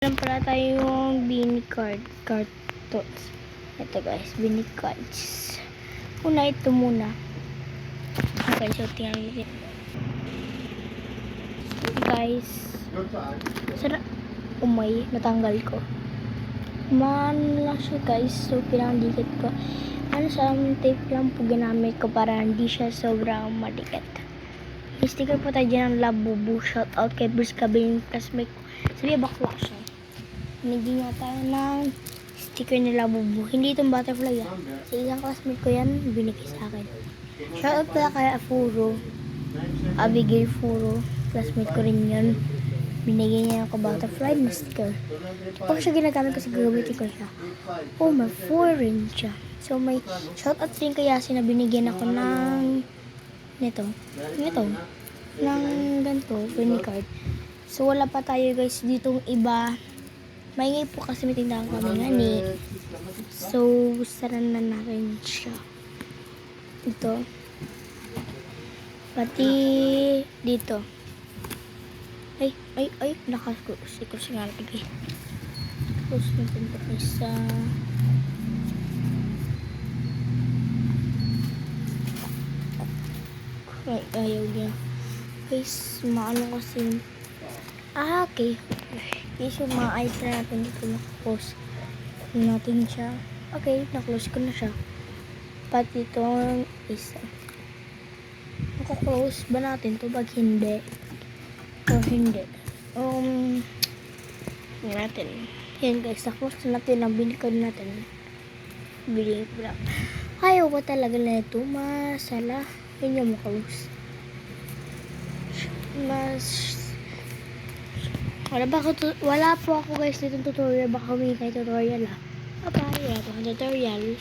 Meron pala tayong beanie cartons. Ito guys, beanie cards. Una ito muna. Okay, so tingnan natin. Guys, sarap. Umay, natanggal ko. Lang siya guys. So, pinakadikit ko. Sa tape lang po ginamit ko para hindi siya sobrang madikit. May sticker po tayo dyan ng Labubu. Shout out kay Bruce Cabin classmate ko. Sabi bakla siya. Binigyan nga tayo ng sticker ni Labubu. Hindi itong butterfly ah. Sa isang classmate ko yan, binigay sa akin. Shout out pala kay Afuro. Abigail Furo. Classmate ko rin yun. Binigyan niya ako butterfly na sticker. Pag siya ginagamit ko, gagamitin ko siya. Oh, may foreign siya. So, may shout out rin kay Yasin na binigyan ako ng nito, ng ganito, penny card. So, wala pa tayo guys ditong iba. Maingay po kasi may tindahan kami ngani. So, saran na natin siya. Ito. Pati dito. Ay, nakakus. Ikaw siya nga lagi. Tapos, natin ito isa. Ay, ayaw niya. Guys, maano kasi. Okay. Guys, yung mga eyes na natin dito nakapost natin siya. Okay, na-close ko na siya. Pati itong isa. Naka-close ba natin ito pag hindi? O hindi? Natin. Yan guys, na-close natin ang binikod natin. Biling ko lang. Ayaw ko talaga na ito. Masala. Yun yung close. Wala po ako guys dito tutorial. Baka humingi kayo tutorial ah. Bye-bye. Wala po akong tutorial.